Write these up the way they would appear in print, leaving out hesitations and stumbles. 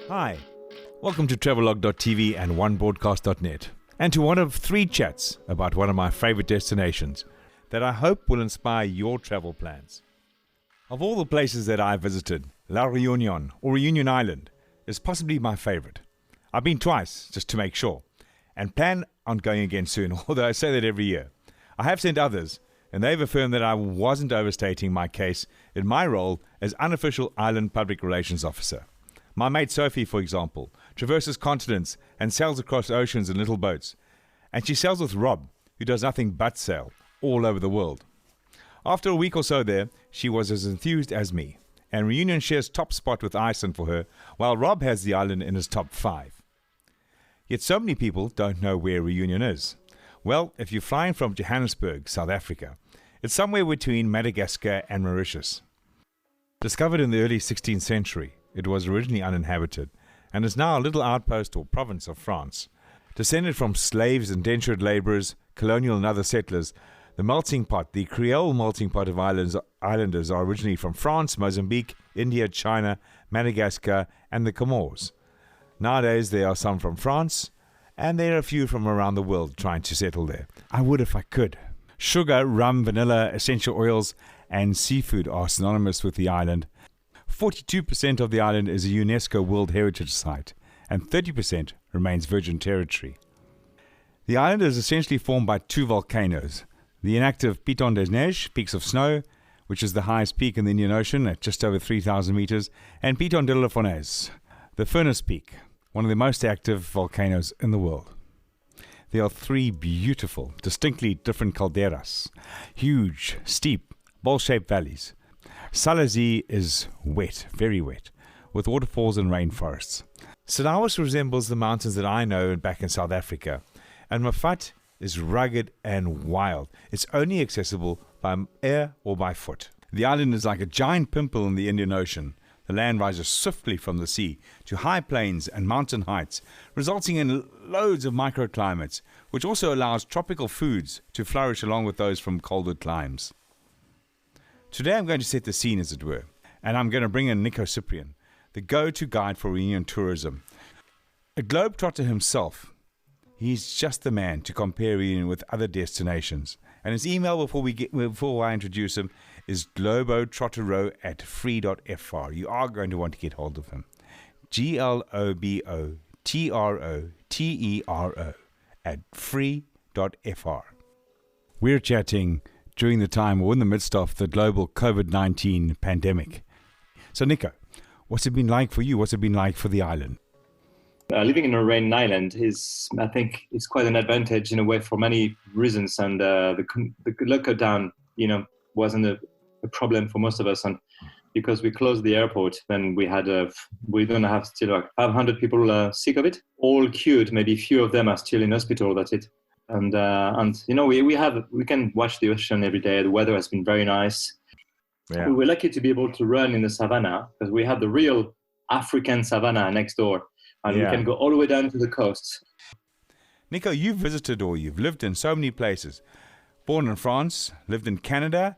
Hi, welcome to Travelogue.tv and onebroadcast.net, and to one of 3 chats about one of my favorite destinations that I hope will inspire your travel plans. Of all the places that I've visited, La Réunion, or Reunion Island, is possibly my favorite. I've been twice, just to make sure, and plan on going again soon, although I say that every year. I have sent others, and they've affirmed that I wasn't overstating my case in my role as unofficial island public relations officer. My mate Sophie, for example, traverses continents and sails across oceans in little boats. And she sails with Rob, who does nothing but sail, all over the world. After a week or so there, she was as enthused as me, and Reunion shares top spot with Iceland for her, while Rob has the island in his top 5. Yet so many people don't know where Reunion is. Well, if you're flying from Johannesburg, South Africa, it's somewhere between Madagascar and Mauritius. Discovered in the early 16th century, it was originally uninhabited, and is now a little outpost or province of France. Descended from slaves, indentured labourers, colonial and other settlers, the melting pot, the Creole melting pot of islanders are originally from France, Mozambique, India, China, Madagascar, and the Comores. Nowadays there are some from France, and there are a few from around the world trying to settle there. I would if I could. Sugar, rum, vanilla, essential oils, and seafood are synonymous with the island. 42% of the island is a UNESCO World Heritage Site, and 30% remains virgin territory. The island is essentially formed by 2 volcanoes, the inactive Piton des Neiges, Peaks of Snow, which is the highest peak in the Indian Ocean at just over 3,000 meters, and Piton de la Fournaise, the Furnace Peak, one of the most active volcanoes in the world. There are 3 beautiful, distinctly different calderas, huge, steep, bowl-shaped valleys. Salazie is wet, very wet, with waterfalls and rainforests. Sulawesi resembles the mountains that I know back in South Africa, and Mafat is rugged and wild. It's only accessible by air or by foot. The island is like a giant pimple in the Indian Ocean. The land rises swiftly from the sea to high plains and mountain heights, resulting in loads of microclimates, which also allows tropical foods to flourish along with those from colder climes. Today I'm going to set the scene, as it were, and I'm going to bring in Nico Cyprian, the go-to guide for Reunion tourism. A globetrotter himself, he's just the man to compare Reunion with other destinations. And his email before I introduce him is globotrottero@free.fr. You are going to want to get hold of him. globotrottero @free.fr. We're chatting during the time or in the midst of the global COVID-19 pandemic. So, Nico, what's it been like for you? What's it been like for the island? Living in a rain island I think, it's quite an advantage in a way for many reasons. And the lockdown, wasn't a problem for most of us. And because we closed the airport, then we don't have still like 500 people sick of it, all cured. Maybe a few of them are still in hospital. That's it. And we can watch the ocean every day. The weather has been very nice. Yeah. We were lucky to be able to run in the savannah because we have the real African savannah next door, and we can go all the way down to the coast. Nico, you've visited or you've lived in so many places. Born in France, lived in Canada.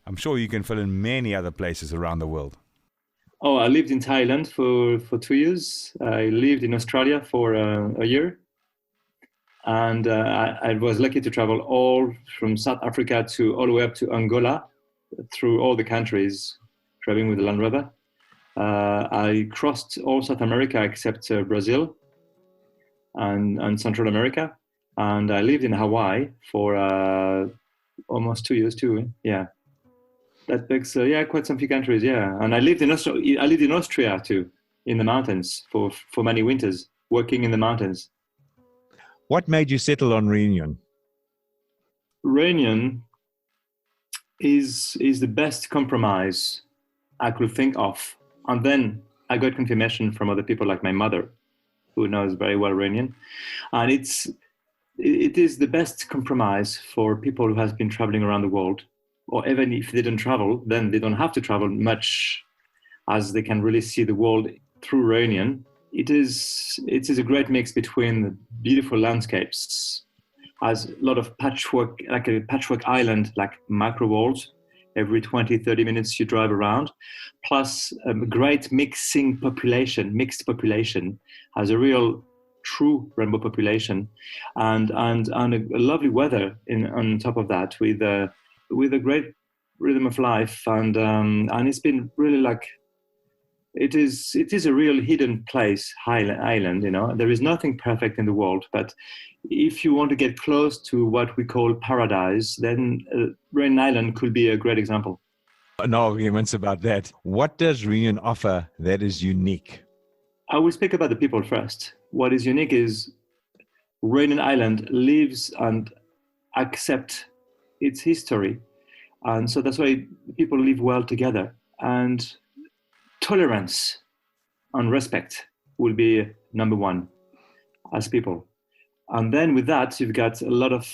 I'm sure you can fill in many other places around the world. Oh, I lived in Thailand for 2 years. I lived in Australia for a year. And I was lucky to travel all from South Africa all the way up to Angola, through all the countries, traveling with the Land Rover. I crossed all South America except Brazil and Central America. And I lived in Hawaii for almost 2 years too. Yeah, that makes quite some few countries. Yeah, and I lived in Austria too, in the mountains for many winters, working in the mountains. What made you settle on Reunion? Reunion is the best compromise I could think of. And then I got confirmation from other people like my mother, who knows very well Reunion. And it is the best compromise for people who has been traveling around the world. Or even if they don't travel, then they don't have to travel much, as they can really see the world through Reunion. It is a great mix between beautiful landscapes, has a lot of patchwork, like a patchwork island, like macro walls, Every 20, 30 minutes you drive around, plus a great mixed population, has a real true rainbow population, and a lovely weather on top of that, with a great rhythm of life, and it's been really like, it is a real hidden place, island. There is nothing perfect in the world, but if you want to get close to what we call paradise, then Rain Island could be a great example. No arguments about that. What does Reunion offer that is unique? I will speak about the people first. What is unique is Rain Island lives and accepts its history, and so that's why people live well together, and tolerance and respect will be number one as people. And then with that, you've got a lot of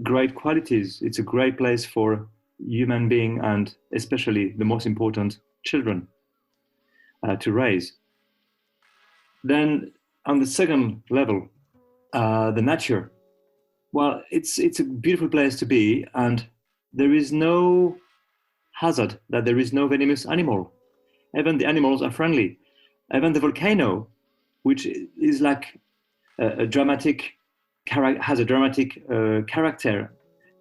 great qualities. It's a great place for human being, and especially the most important, children, to raise. Then on the second level, the nature. Well, it's a beautiful place to be, and there is no hazard that there is no venomous animal. Even the animals are friendly. Even the volcano, which is like has a dramatic character,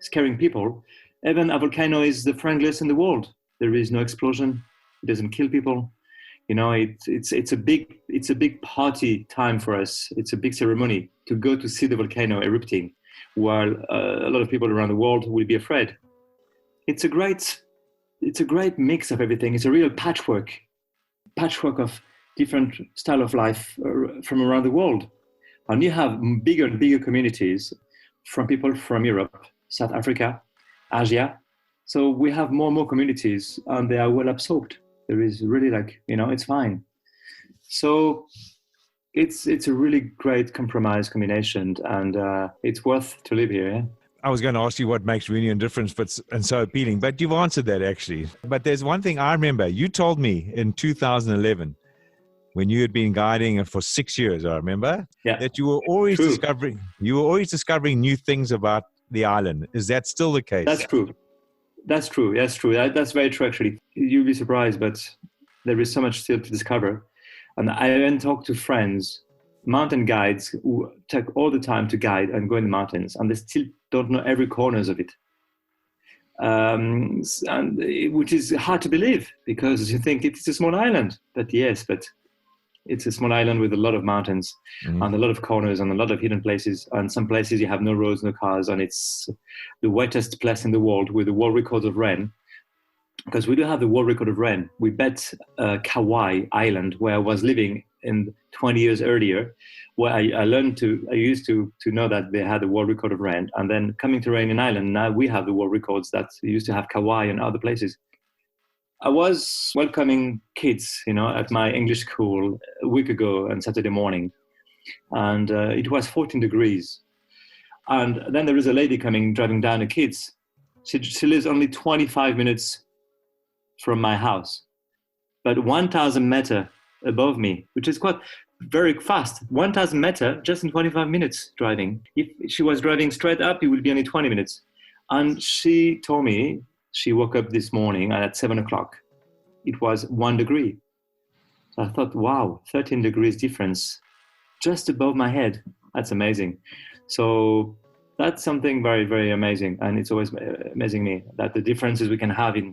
scaring people. Even a volcano is the friendliest in the world. There is no explosion. It doesn't kill people. It's a big party time for us. It's a big ceremony to go to see the volcano erupting, while a lot of people around the world will be afraid. It's a great mix of everything. It's a real patchwork of different style of life from around the world. And you have bigger and bigger communities from people from Europe, South Africa, Asia. So we have more and more communities, and they are well absorbed. There is really it's fine. So it's a really great compromise combination, and it's worth to live here. Yeah? I was going to ask you what makes Reunion different and so appealing, but you've answered that actually. But there's one thing I remember. You told me in 2011, when you had been guiding for 6 years, I remember, that you were always discovering new things about the island. Is that still the case? That's true. That's very true, actually. You'll be surprised, but there is so much still to discover. And I then talk to friends, mountain guides, who take all the time to guide and go in the mountains, and they still don't know every corners of it. Which is hard to believe, because you think it's a small island. But it's a small island with a lot of mountains, and a lot of corners and a lot of hidden places. And some places you have no roads, no cars, and it's the wettest place in the world with the world record of rain. Because we do have the world record of rain. We bet Kauai Island, where I was living in 20 years earlier, where I used to know that they had the world record of rain. And then coming to Rain Island, now we have the world records that used to have Kauai and other places. I was welcoming kids, at my English school a week ago on Saturday morning, and it was 14 degrees. And then there is a lady driving down the kids. She lives only 25 minutes from my house, but 1,000 meters above me, which is quite very fast. 1,000 meters just in 25 minutes driving. If she was driving straight up, it would be only 20 minutes. And she told me she woke up this morning at 7 o'clock. It was 1 degree. So I thought, wow, 13 degrees difference just above my head. That's amazing. So that's something very, very amazing. And it's always amazing me that the differences we can have in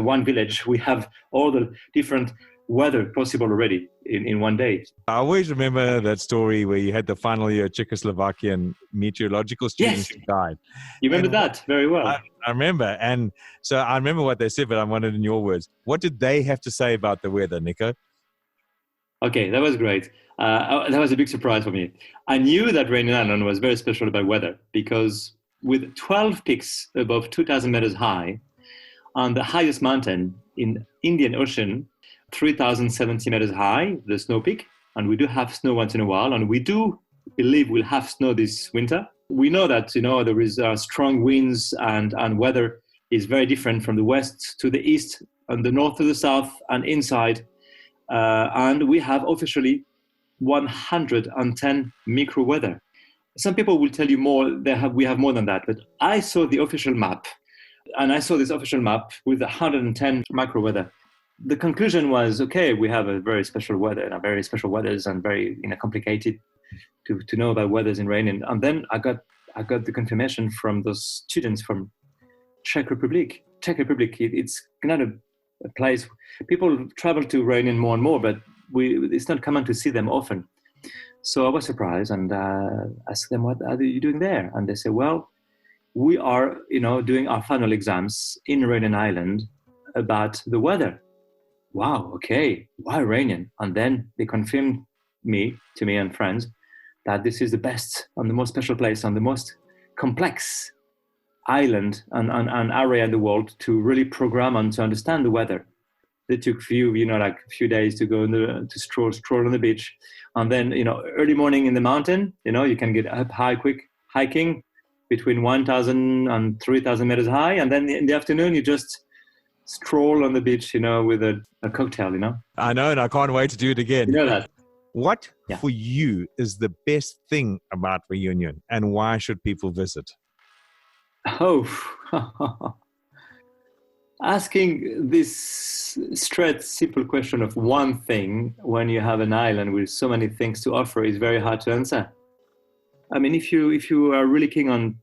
one village, we have all the different weather possible already in one day. I always remember that story where you had the final year Czechoslovakian meteorological students guide. You remember that very well. I remember. And so I remember what they said, but I wanted in your words. What did they have to say about the weather, Nico? Okay, that was great. That was a big surprise for me. I knew that Rain Island was very special about weather, because with 12 peaks above 2,000 meters high on the highest mountain in Indian Ocean, 3,070 meters high, the snow peak, and we do have snow once in a while, and we do believe we'll have snow this winter. We know that there is strong winds, and weather is very different from the west to the east and the north to the south and inside. And we have officially 110 micro weather. Some people will tell you more. We have more than that, but I saw the official map And I saw this official map with 110 micro weather. The conclusion was, okay, we have a very special weather, and very special weathers, and very complicated to know about weathers in rain. And then I got the confirmation from those students from Czech Republic. Czech Republic, it's not a place people travel to Rainin more and more, but it's not common to see them often. So I was surprised and asked them, what are you doing there? And they said, well, we are, doing our final exams in Rainin Island about the weather. Wow, okay, why Rainin? And then they confirmed to me and friends, that this is the best and the most special place and the most complex island and area in the world to really program and to understand the weather. They took a few days to go to stroll on the beach, and then early morning in the mountain. You can get up high quick hiking between 1,000 and 3,000 meters high, and then in the afternoon you just stroll on the beach, with a cocktail. I know, and I can't wait to do it again. You know that. What for you is the best thing about Reunion, and why should people visit? Oh, asking this straight, simple question of one thing when you have an island with so many things to offer is very hard to answer. I mean, if you are really keen on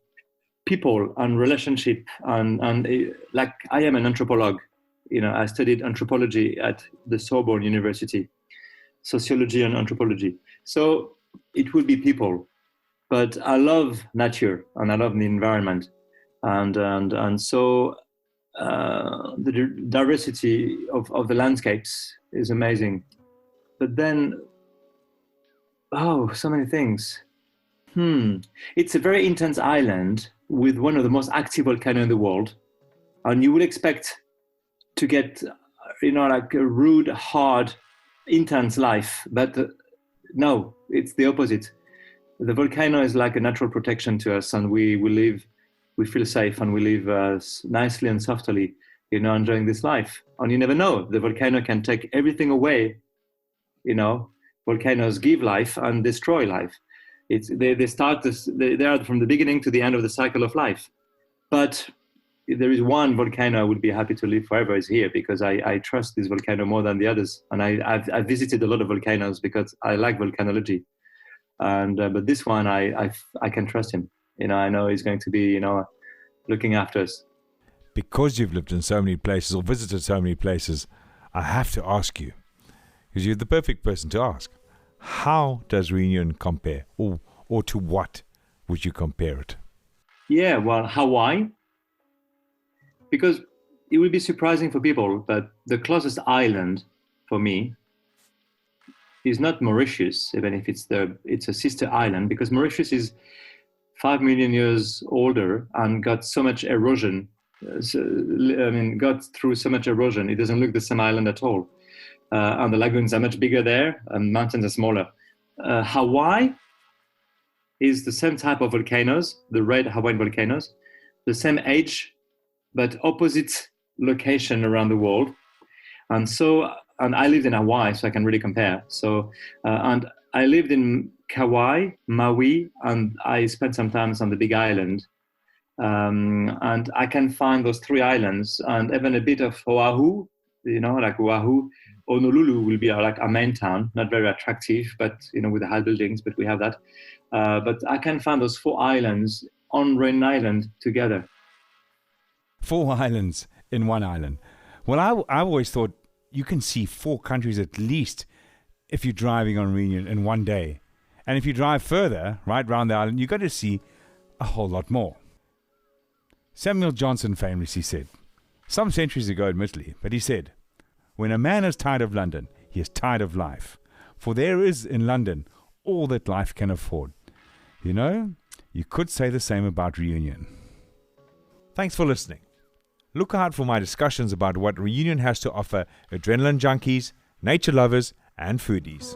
people and relationship and like I am an anthropologist, I studied anthropology at the Sorbonne University, sociology and anthropology. So it would be people, but I love nature and I love the environment. And so the diversity of the landscapes is amazing. But then, so many things. It's a very intense island with one of the most active volcanoes in the world. And you would expect to get, like a rude, hard, intense life. But no, it's the opposite. The volcano is like a natural protection to us, and we feel safe, and we live nicely and softly, enjoying this life. And you never know, the volcano can take everything away. Volcanoes give life and destroy life. They start this. They are from the beginning to the end of the cycle of life. But if there is one volcano I would be happy to live forever, is here, because I trust this volcano more than the others. And I've visited a lot of volcanoes because I like volcanology. And but this one I can trust him. I know he's going to be looking after us. Because you've lived in so many places or visited so many places, I have to ask you, because you're the perfect person to ask, how does Reunion compare, or to what would you compare it? Yeah, well, Hawaii, because it will be surprising for people, but the closest island for me is not Mauritius, even if it's a sister island, because Mauritius is 5 million years older and got so much erosion. Got through so much erosion. It doesn't look the same island at all. And the lagoons are much bigger there, and mountains are smaller. Hawaii is the same type of volcanoes, the red Hawaiian volcanoes, the same age, but opposite location around the world. And I lived in Hawaii, so I can really compare. So, and I lived in Kauai, Maui, and I spent some time on the Big Island. And I can find those three islands and even a bit of Oahu, like Oahu. Honolulu will be like our main town, not very attractive, but with the high buildings, but we have that. But I can find those 4 islands on Rain Island together. 4 islands in one island. Well, I always thought you can see 4 countries at least if you're driving on Reunion in one day. And if you drive further, right round the island, you've got to see a whole lot more. Samuel Johnson famously said, some centuries ago admittedly, but he said, when a man is tired of London, he is tired of life. For there is in London all that life can afford. You could say the same about Reunion. Thanks for listening. Look out for my discussions about what Reunion has to offer adrenaline junkies, nature lovers, and foodies.